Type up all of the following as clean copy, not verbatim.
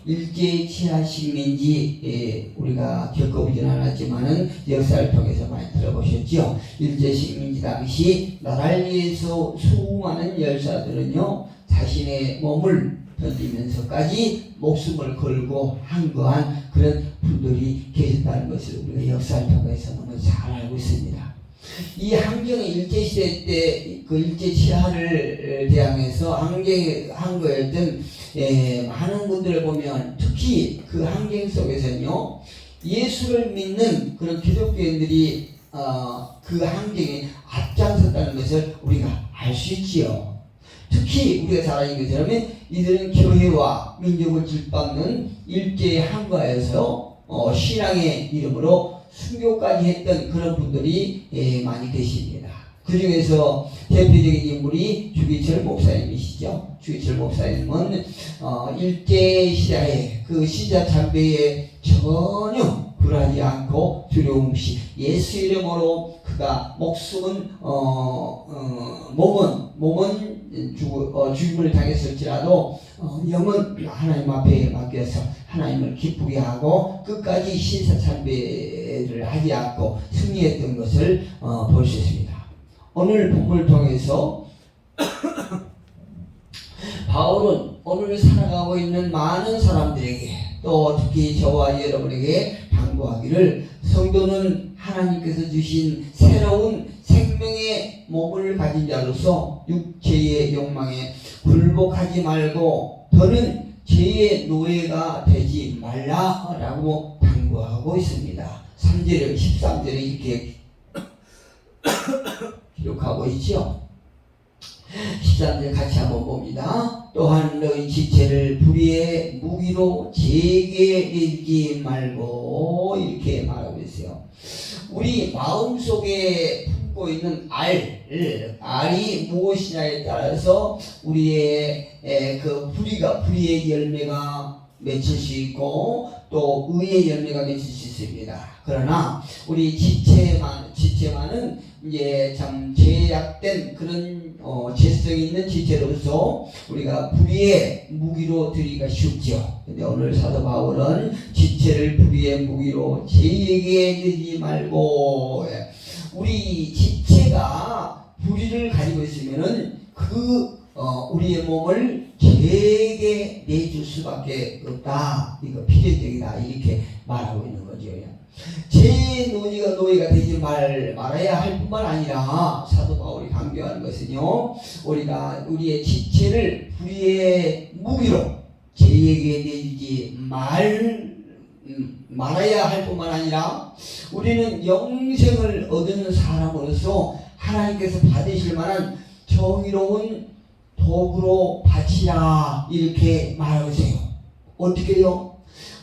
일제 치하 식민지 우리가 겪어보지는 않았지만은 역사를 통해서 많이 들어보셨죠. 일제 식민지 당시 나라를 위해서 수많은 열사들은요 자신의 몸을 던지면서까지 목숨을 걸고 항거한 그런 분들이 계셨다는 것을 우리가 역사를 통해서 너무 잘 알고 있습니다. 이 항쟁의 일제시대 때 그 일제 치하를 대항해서 항쟁한 거였던 많은 분들을 보면 특히 그 항쟁 속에서는요 예수를 믿는 그런 기독교인들이 그 항쟁에 앞장섰다는 것을 우리가 알 수 있지요. 특히 우리가 잘 아는 것처럼 이들은 교회와 민족을 짓밟는 일제의 항거에서 신앙의 이름으로 순교까지 했던 그런 분들이 많이 계십니다. 그 중에서 대표적인 인물이 주기철 목사님이시죠. 주기철 목사님은 일제 시대에 그 신자 참배에 전혀 굴하지 않고 두려움 없이 예수 이름으로 그가 목숨은 몸은 죽음을 당했을지라도 영은 하나님 앞에 맡겨서 하나님을 기쁘게 하고 끝까지 신사참배를 하지 않고 승리했던 것을 볼 수 있습니다. 오늘 본문을 통해서 바울은 오늘 살아가고 있는 많은 사람들에게 또 특히 저와 여러분에게 당부하기를 성도는 하나님께서 주신 새로운 생명의 몸을 가진 자로서 육체의 욕망에 굴복하지 말고 더는 죄의 노예가 되지 말라라고 당부하고 있습니다. 3절에 13절에 이렇게 기록하고 있죠. 13절 같이 한번 봅니다. 또한 너희 지체를 불의의 무기로 제게 내지 말고 이렇게 말하고 있어요. 우리 마음속에 품고 있는 알이 무엇이냐에 따라서 우리의 그 불의의 열매가 맺힐 수 있고 또 의의 열매가 맺힐 수 있습니다. 그러나 우리 지체만은 이제 참 제약된 그런 죄성 있는 지체로서 우리가 불의의 무기로 드리기가 쉽죠. 근데 오늘 사도 바울은 지체를 불의의 무기로 제게 내지 말고 우리 지체가 불의를 가지고 있으면은 우리의 몸을 죄에게 내줄 수밖에 없다. 이거 필연적이다. 이렇게 말하고 있는 거죠. 제 노예가 되지 말아야 할 뿐만 아니라 사도 바울이 강조하는 것은요, 우리가 우리의 지체를 불의의 무기로 죄에게 내지 말아야 할 뿐만 아니라 우리는 영생을 얻는 사람으로서 하나님께서 받으실 만한 정의로운 도구로 바치라 이렇게 말하고 있어요. 어떻게요?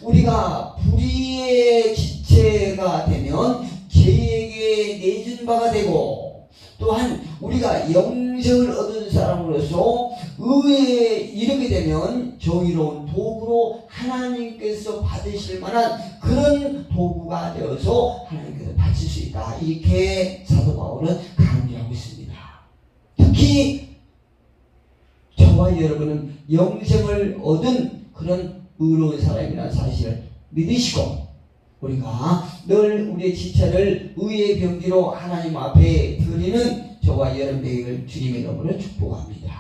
우리가 불의의 지체가 되면 죄에게 내준 바가 되고 또한 우리가 영생을 얻은 사람으로서 의에 이르게 되면 정의로운 도구로 하나님께서 받으실 만한 그런 도구가 되어서 하나님께서 바칠 수 있다. 이렇게 사도 바울은 강조하고 있습니다. 특히 저와 여러분은 영생을 얻은 그런 의로운 사람이라는 사실을 믿으시고 우리가 늘 우리의 지체를 의의 병기로 하나님 앞에 드리는 저와 여러분 되기를 주님의 이름으로 축복합니다.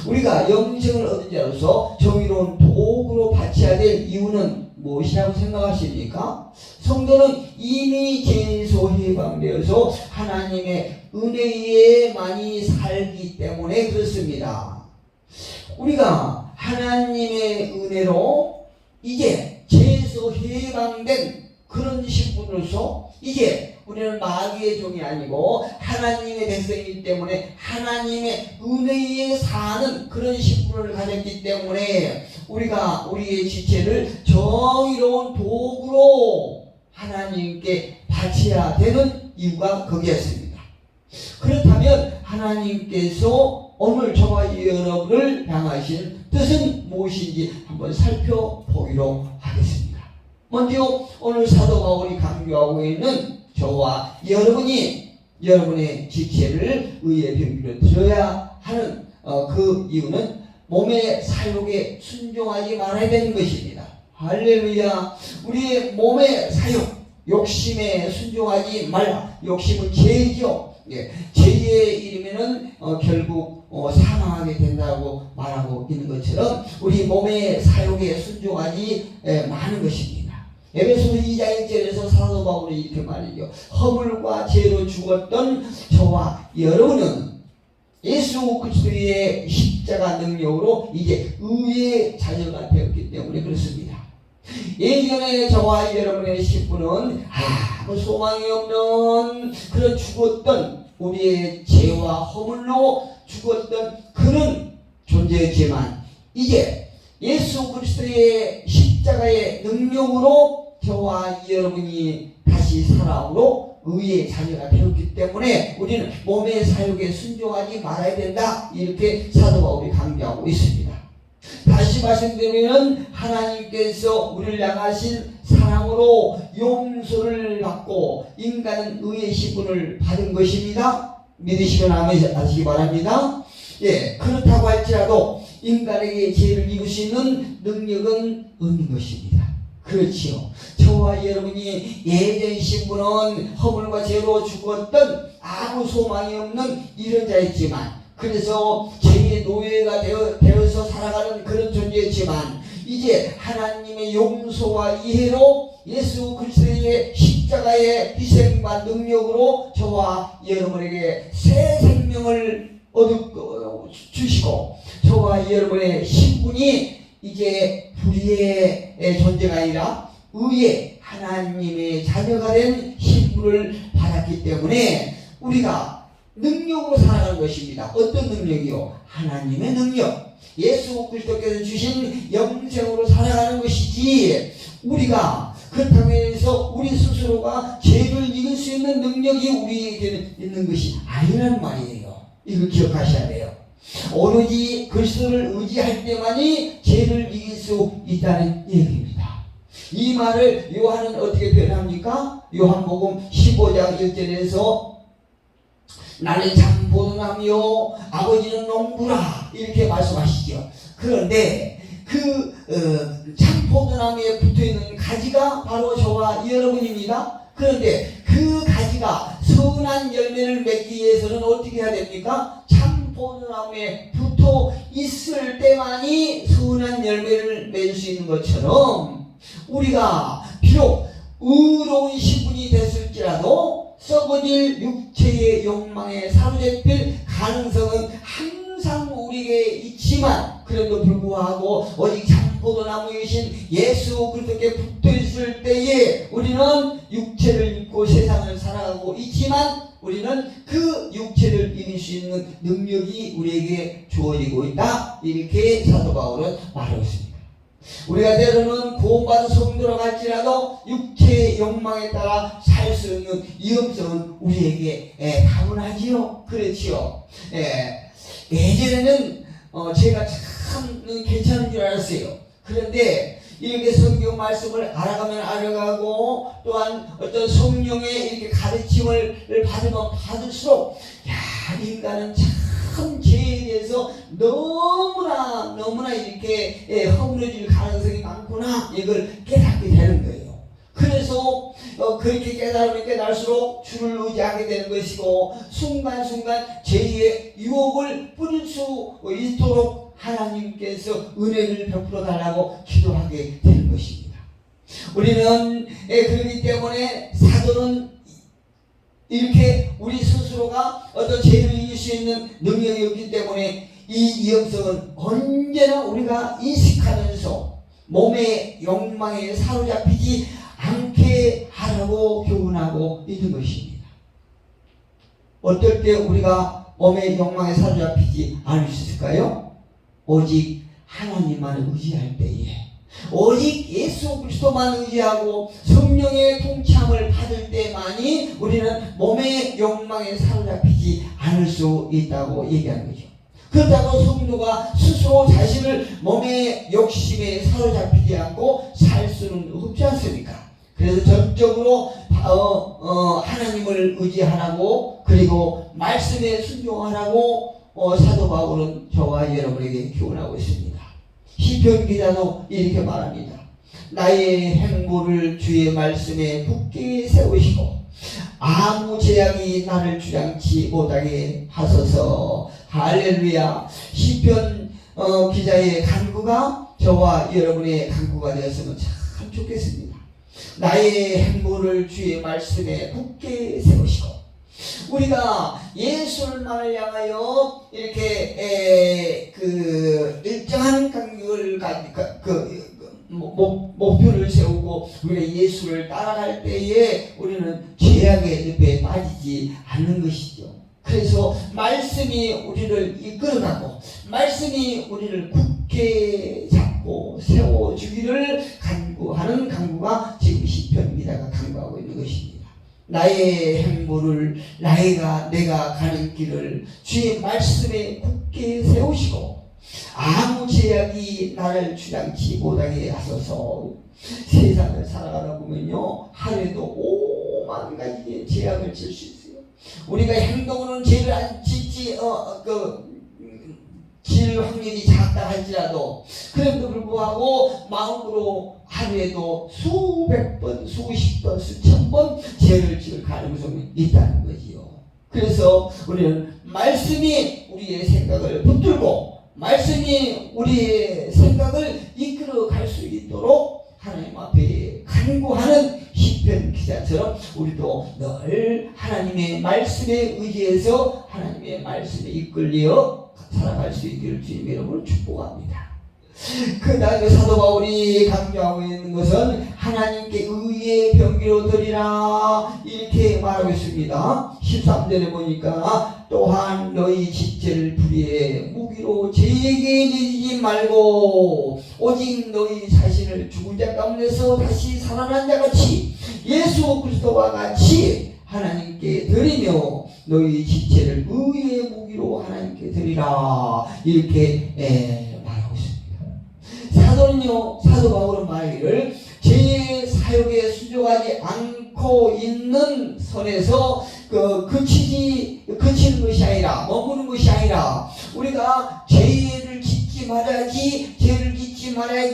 우리가 영생을 얻은 자로서 정의로운 도구로 바쳐야 될 이유는 무엇이라고 생각하십니까? 성도는 이미 죄에서 해방되어서 하나님의 은혜에 많이 살기 때문에 그렇습니다. 우리가 하나님의 은혜로 이제 죄에서 해방된 그런 신분으로서 이제 우리는 마귀의 종이 아니고 하나님의 백성이기 때문에 하나님의 은혜에 사는 그런 신분을 가졌기 때문에 우리가 우리의 지체를 정의로운 도구로 하나님께 바쳐야 되는 이유가 거기였습니다. 그렇다면 하나님께서 오늘 저와 여러분을 향하신 뜻은 무엇인지 한번 살펴보기로 하겠습니다. 먼저 오늘 사도 바울이 강조하고 있는 저와 여러분이 여러분의 지체를 의의 병기로 드려야 하는 그 이유는 몸의 사욕에 순종하지 말아야 되는 것입니다. 할렐루야. 우리의 몸의 사욕, 욕심에 순종하지 말라. 욕심은 죄이죠. 예, 죄의 이름에는 결국 사망하게 된다고 말하고 있는 것처럼 우리 몸의 사욕에 순종하지 마는 것입니다. 에베소서 2장 1절에서 사도 바울이 이렇게 말이죠. 허물과 죄로 죽었던 저와 여러분은 예수 그리스도의 십자가 능력으로 이제 의의 자녀가 되었기 때문에 그렇습니다. 예전에 저와 여러분의 신분은 아무 소망이 없는 그런 죽었던 우리의 죄와 허물로 죽었던 그런 존재였지만 이제 예수 그리스도의 십자가의 능력으로 저와 여러분이 다시 살아오므로 의의 자녀가 되었기 때문에 우리는 몸의 사욕에 순종하지 말아야 된다. 이렇게 사도 바울이 강조하고 있습니다. 다시 말씀드리면 하나님께서 우리를 향하신 사랑으로 용서를 받고 인간은 의의 신분을 받은 것입니다. 믿으시면 아멘 하시기 바랍니다. 예, 그렇다고 할지라도 인간에게 죄를 이길 수 있는 능력은 없는 것입니다. 그렇지요. 저와 여러분이 예전 신분은 허물과 죄로 죽었던 아무 소망이 없는 이런 자였지만 그래서 죄의 노예가 되어서 살아가는 그런 존재였지만 이제 하나님의 용서와 이해로 예수 그리스도의 십자가의 희생과 능력으로 저와 여러분에게 새 생명을 주시고 저와 여러분의 신분이 이제 불의의 존재가 아니라 의의 하나님의 자녀가 된 신분을 받았기 때문에 우리가 능력으로 살아가는 것입니다. 어떤 능력이요? 하나님의 능력. 예수 그리스도께서 주신 영생으로 살아가는 것이지 우리가 그렇다고 해서 우리 스스로가 죄를 이길 수 있는 능력이 우리에게 있는 것이 아니라는 말이에요. 이걸 기억하셔야 돼요. 오로지 그리스도를 의지할 때만이 죄를 이길 수 있다는 얘기입니다. 이 말을 요한은 어떻게 표현합니까? 요한복음 15장 1절에서 나는 참보나무요 아버지는 농부라 이렇게 말씀하시죠. 그런데 그 참포도나무에 붙어있는 가지가 바로 저와 여러분입니다. 그런데 그 가지가 선한 열매를 맺기 위해서는 어떻게 해야 됩니까? 참포도나무에 붙어 있을 때만이 선한 열매를 맺을 수 있는 것처럼 우리가 비록 의로운 신분이 됐을지라도 썩어질 육체의 욕망에 사로잡힐 가능성은 항상 우리에게 있지만 그래도 불구하고 오직 참포도나무이신 예수 그리스도께 붙어있을 때에 우리는 육체를 입고 세상을 살아가고 있지만 우리는 그 육체를 이길 수 있는 능력이 우리에게 주어지고 있다. 이렇게 사도 바울은 말하고 있습니다. 우리가 때로는 구원받은 성도라고 할지라도 육체의 욕망에 따라 살 수 있는 위험성은 우리에게 다분하지요. 그렇지요. 예전에는 제가 참 괜찮은 줄 알았어요. 그런데 이렇게 성경 말씀을 알아가면 알아가고 또한 어떤 성령의 이렇게 가르침을 받으면 받을수록 인간은 참 죄에 대해서 너무나 이렇게 허물어질 가능성이 많구나 이걸 깨닫게 되는 거예요. 그래서 그렇게 깨달으면 깨달을수록 주를 의지하게 되는 것이고 순간순간 죄의 유혹을 뿌릴 수 있도록 하나님께서 은혜를 베풀어 달라고 기도하게 되는 것입니다. 우리는 그렇기 때문에 사도는 이렇게 우리 스스로가 어떤 죄를 이길 수 있는 능력이 없기 때문에 이 위험성은 언제나 우리가 인식하면서 몸의 욕망에 사로잡히지 않게 하라고 교훈하고 있는 것입니다. 어떨 때 우리가 몸의 욕망에 사로잡히지 않을 수 있을까요? 오직 하나님만을 의지할 때에 오직 예수 그리스도만 의지하고 성령의 통참을 받을 때만이 우리는 몸의 욕망에 사로잡히지 않을 수 있다고 얘기하는 거죠. 그렇다고 성도가 스스로 자신을 몸의 욕심에 사로잡히지 않고 살 수는 없지 않습니까? 그래서 전적으로 하나님을 의지하라고 그리고 말씀에 순종하라고 사도 바울은 저와 여러분에게 교훈하고 있습니다. 시편 기자도 이렇게 말합니다. 나의 행보를 주의 말씀에 굳게 세우시고 아무 재앙이 나를 주장치 못하게 하소서. 할렐루야. 시편 기자의 간구가 저와 여러분의 간구가 되었으면 참 좋겠습니다. 나의 행보를 주의 말씀에 굳게 세우시고, 우리가 예술만을 향하여 이렇게 일정한 간격을 목표를 세우고 우리가 예수를 따라갈 때에 우리는 죄악의 늪에 빠지지 않는 것이죠. 그래서 말씀이 우리를 이끌어가고 말씀이 우리를 굳게 잡고 세워주기를 간구하는 간구가 지금 시편입니다가 간구하고 있는 것입니다. 나의 행보를 내가 가는 길을 주의 말씀에 굳게 세우시고 아무 제약이 나를 주장치 못하게 하소서. 세상을 살아가다 보면요, 하루에도 오만 가지의 제약을 질 수 있어요. 우리가 행동으로는 죄를 안 짓지 질 확률이 작다 할지라도 그럼에도 불구하고 마음으로 하루에도 수백 번, 수십 번, 수천 번 죄를 지을 가능성이 있다는 거지요. 그래서 우리는 말씀이 우리의 생각을 붙들고 말씀이 우리의 생각을 이끌어 갈 수 있도록 하나님 앞에 간구하는 시편 기자처럼 우리도 늘 하나님의 말씀에 의지해서 하나님의 말씀에 이끌려 살아갈 수 있기를 주님 여러분을 축복합니다. 그 다음에 사도 바울이 강조하고 있는 것은 하나님께 의의 병기로 드리라 이렇게 말하고 있습니다. 13절에 보니까 또한 너희 지체를 불의의 무기로 죄에게 내지 말고 오직 너희 자신을 죽은 자 가운데서 다시 살아난 자같이 예수 그리스도와 같이 하나님께 드리며 너희 지체를 의의 무기로 하나님께 드리라 이렇게 말하고 있습니다. 사도 바울은 말하기를 제 사역에 순종하지 않고 있는 선에서 그치는 것이 아니라 머무는 것이 아니라 우리가 죄를 짓지 말아야지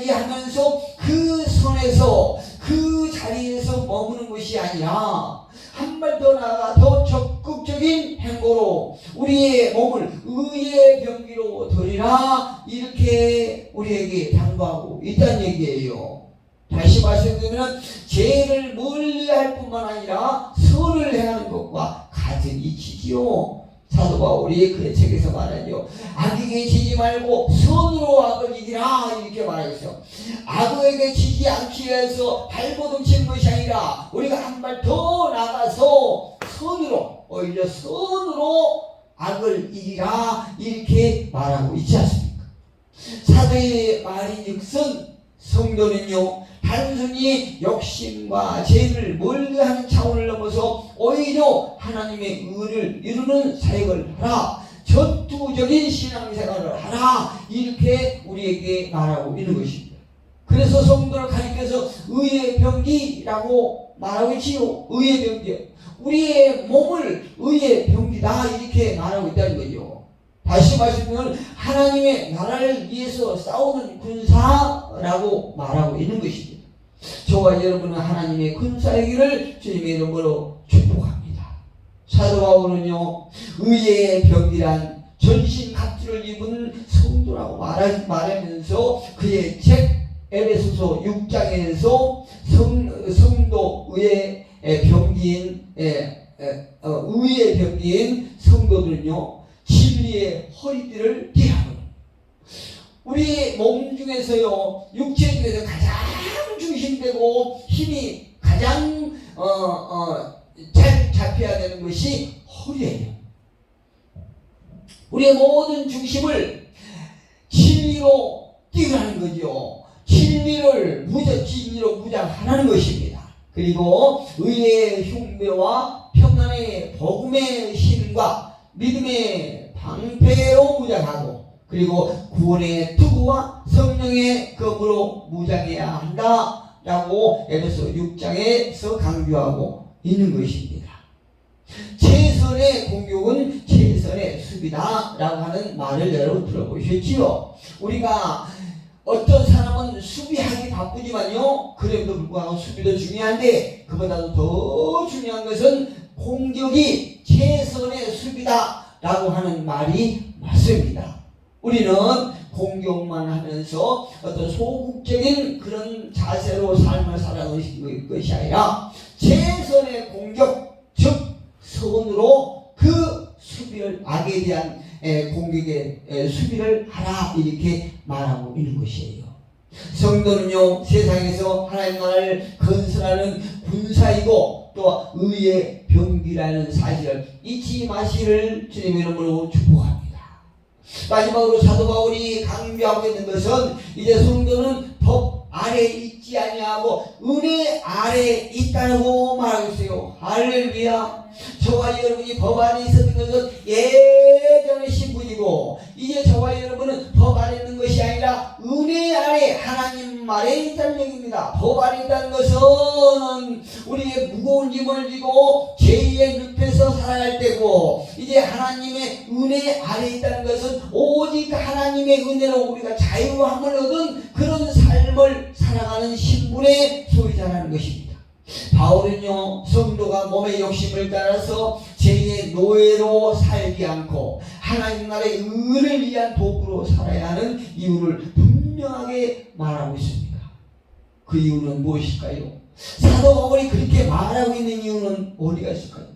하면서 그 선에서 그 자리에서 머무는 것이 아니라 한 발 더 나아가 더 적극적인 행보로 우리의 몸을 의의 병기로 드리라 이렇게 우리에게 당부하고 있다는 얘기예요. 다시 말씀드리면 죄를 멀리할 뿐만 아니라 선을 행하는 것과 같은 이치지요. 사도 바울이 그의 책에서 말하죠. 악에게 지지 말고 선으로 악을 이기라 이렇게 말하겠어요. 악에게 지지 않기 위해서 발버둥 치는 것이 아니라 우리가 한 발 더 나가서 오히려 선으로 악을 이기라 이렇게 말하고 있지 않습니까? 사도의 말인즉슨 성도는요 단순히 욕심과 죄를 멀리하는 차원을 넘어서 오히려 하나님의 의를 이루는 사역을 하라, 전투적인 신앙생활을 하라 이렇게 우리에게 말하고 있는 것입니다. 그래서 성도를 가리켜서 의의 병기라고 말하고 있지요. 의의 병기, 우리의 몸을 의의 병기다 이렇게 말하고 있다는 거죠. 다시 말씀드리면 하나님의 나라를 위해서 싸우는 군사라고 말하고 있는 것입니다. 저와 여러분은 하나님의 군사이기를 주님의 이름으로 축복합니다. 사도 바울은요 의의 병기란 전신 갑주를 입은 성도라고 말하면서 그의 책 에베소서 6장에서 성도의 병기인 의의 병기인 성도들은요 진리의 허리띠를 띠라고. 우리 몸 중에서요 육체 중에서 가장 중심되고 힘이 가장 잘 잡혀야 되는 것이 허리예요. 우리의 모든 중심을 진리로 띠라는 거죠. 진리로 무장하는 것입니다. 그리고 의의 흉배와 평안의 복음의 힘과 믿음의 방패로 무장하고 그리고 구원의 투구와 성령의 검으로 무장해야 한다라고 에베소 6장에서 강조하고 있는 것입니다. 최선의 공격은 최선의 수비다라고 하는 말을 여러분 들어보셨지요? 우리가 어떤 사람은 수비하기 바쁘지만요, 그래도 불구하고 수비도 중요한데 그보다도 더 중요한 것은 공격이 최선의 수비다 라고 하는 말이 맞습니다. 우리는 공격만 하면서 어떤 소극적인 그런 자세로 삶을 살아가는 것이 아니라 최선의 공격, 즉 선으로 그 수비를, 악에 대한 공격의 수비를 하라, 이렇게 말하고 있는 것이에요. 성도는요, 세상에서 하나님 나라를 건설하는 군사이고 또 의의 병기라는 사실을 잊지 마시기를 주님의 이름으로 축복합니다. 마지막으로 사도 바울이 강조하고 있는 것은 이제 성도는 법 아래에 있지 아니하고 은혜 아래에 있다고 말하고 있어요. 할렐루야. 저와 여러분이 법 안에 있었던 것은 예전의 신분이고 이제 저와 여러분은 법 안에 있는 것이 아니라 은혜 아래, 하나님 아래 있다는 얘기입니다. 법 안에 있다는 것은 우리의 무거운 짐을 지고 죄의 늪에서 살아갈 때고, 이제 하나님의 은혜 아래 있다는 것은 오직 하나님의 은혜로 우리가 자유함을 얻은 그런 삶을 살아가는 신분의 소유자라는 것입니다. 바울은요, 성도가 몸의 욕심을 따라서 죄의 노예로 살지 않고 하나님 나라의 의를 위한 도구로 살아야 하는 이유를 분명하게 말하고 있습니다. 그 이유는 무엇일까요? 사도 바울이 그렇게 말하고 있는 이유는 어디가 있을까요?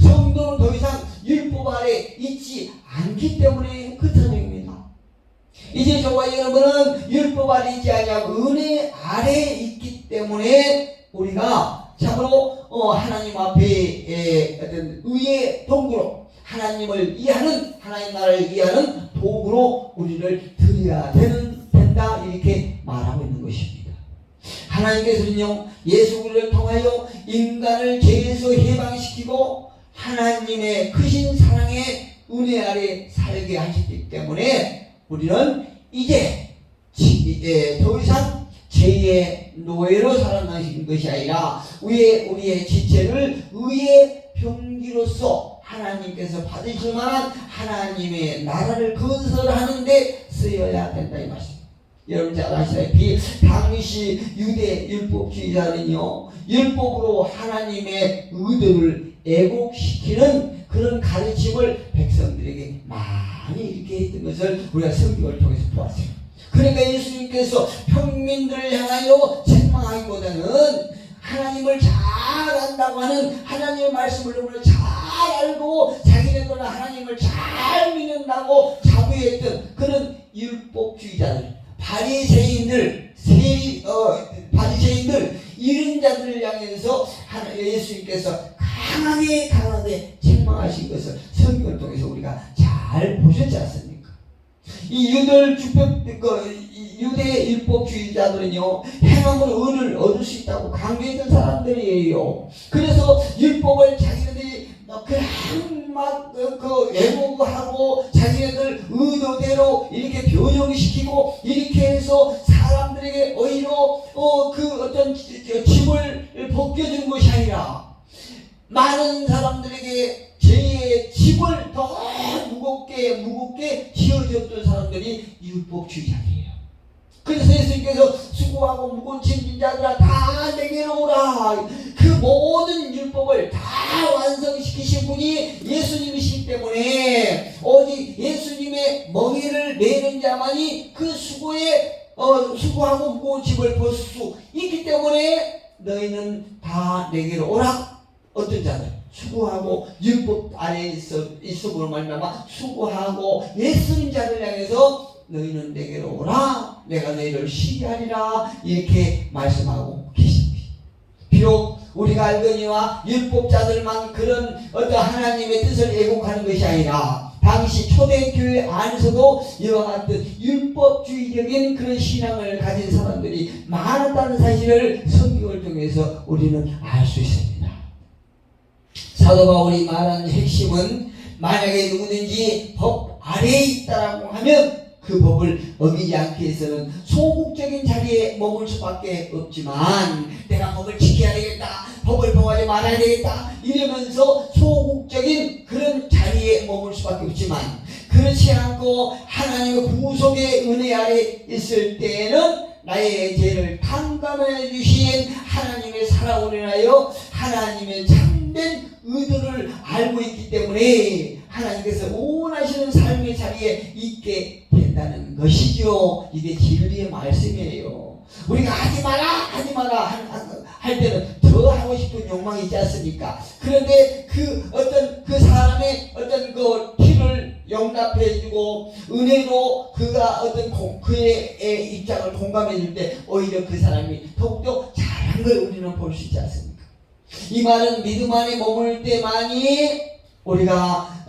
성도는 더 이상 율법 아래 있지 않기 때문에 그렇다는 얘기입니다. 이제 저와 여러분은 율법 아래 있지 아니하고 은혜 아래에 있기 때문에 우리가 참으로 하나님 앞에 어떤 의의 도구로, 하나님을 이해하는, 하나님 나라를 이해하는 도구로 우리를 드려야 된다, 이렇게 말하고 있는 것입니다. 하나님께서는요, 예수 그리스도를 통하여 인간을 죄에서 해방시키고 하나님의 크신 사랑의 은혜 아래 살게 하셨기 때문에 우리는 이제 더 이상 죄의 노예로 살아가는 것이 아니라 우리의 지체를 의의 병기로서 하나님께서 받으실 만한 하나님의 나라를 건설하는데 쓰여야 된다, 이 말씀. 여러분 잘 아시다시피 당시 유대 율법주의자는요, 율법으로 하나님의 의도를 애곡시키는 그런 가르침을 백성들에게 많이 이렇게 했던 것을 우리가 성경을 통해서 보았어요. 그러니까 예수님께서 평민들을 향하여 책망하기보다는 하나님을 잘 안다고 하는, 하나님의 말씀을 너무나 잘 알고 자기네들은 하나님을 잘 믿는다고 자부했던 그런 율법주의자들, 바리새인들, 이런 자들을 향해서 예수님께서 강하게 책망하신 것을 성경을 통해서 우리가 잘 보셨지 않습니까? 이 유대 율법주의자들은요, 행함으로 의를 얻을 수 있다고 강조했던 사람들이에요. 그래서 율법을 자기네들이 왜곡하고 자기네들 의도대로 이렇게 변형시키고 이렇게 해서 사람들에게 오히려 그 어떤 짐을 벗겨준 것이 아니라 많은 사람들에게 죄의 짐을 더 무겁게 지어줬던 사람들이 율법주의자들이에요. 그래서 예수님께서 수고하고 무거운 짐진 자들아 다 내게로 오라, 그 모든 율법을 다 완성시키신 분이 예수님이시기 때문에 오직 예수님의 멍에를 매는 자만이 그 수고하고 무거운 짐을 벗을 수 있기 때문에 너희는 다 내게로 오라. 어떤 자들? 수고하고 율법 아래에 있음으로 말미암아 수고하고 예수님 자를 향해서 너희는 내게로 오라, 내가 너희를 쉬게 하리라, 이렇게 말씀하고 계십니다. 비록 우리가 알거니와 율법자들만 그런 어떤 하나님의 뜻을 애곡하는 것이 아니라 당시 초대교회 안에서도 이와 같은 율법주의적인 그런 신앙을 가진 사람들이 많았다는 사실을 성경을 통해서 우리는 알 수 있습니다. 사도 바울이 말하는 핵심은, 만약에 누구든지 법 아래에 있다라고 하면 그 법을 어기지 않기 위해서는 소극적인 자리에 머물 수밖에 없지만, 내가 법을 지켜야 되겠다, 법을 범하지 말아야 되겠다 이러면서 소극적인 그런 자리에 머물 수밖에 없지만, 그 그렇지 않고 하나님의 구속의 은혜 아래 있을 때에는 나의 죄를 탕감해 주신 하나님의 사랑으로 인하여 하나님의 참된 의도를 알고 있기 때문에 하나님께서 원하시는 삶의 자리에 있게 된다는 것이죠. 이게 진리의 말씀이에요. 우리가 하지 마라 할 때는 더 하고 싶은 욕망이 있지 않습니까? 그런데 그 사람의 어떤 그 티를 용납해주고 은혜로 그가 그의 입장을 공감해줄 때 오히려 그 사람이 더욱더 잘한 걸 우리는 볼 수 있지 않습니까? 이 말은 믿음 안에 머물 때만이 우리가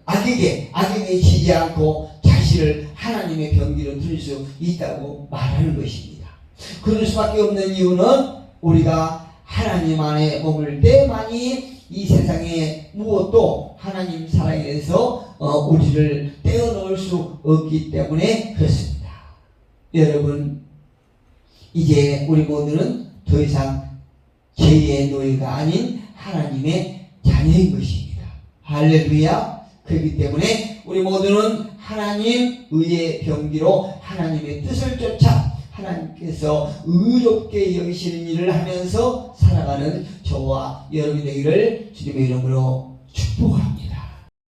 악에게 지지 않고 자신을 하나님의 병기로 드릴 수 있다고 말하는 것입니다. 그럴 수밖에 없는 이유는 우리가 하나님 안에 머물 때만이 이 세상에 무엇도 하나님 사랑에서 우리를 떼어놓을 수 없기 때문에 그렇습니다. 여러분, 이제 우리 모두는 더 이상 죄의 노예가 아닌 하나님의 자녀인 것입니다. 할렐루야. 그렇기 때문에 우리 모두는 하나님 의의 병기로 하나님의 뜻을 쫓아 하나님께서 의롭게 여기시는 일을 하면서 살아가는 저와 여러분이 되기를 주님의 이름으로 축복합니다.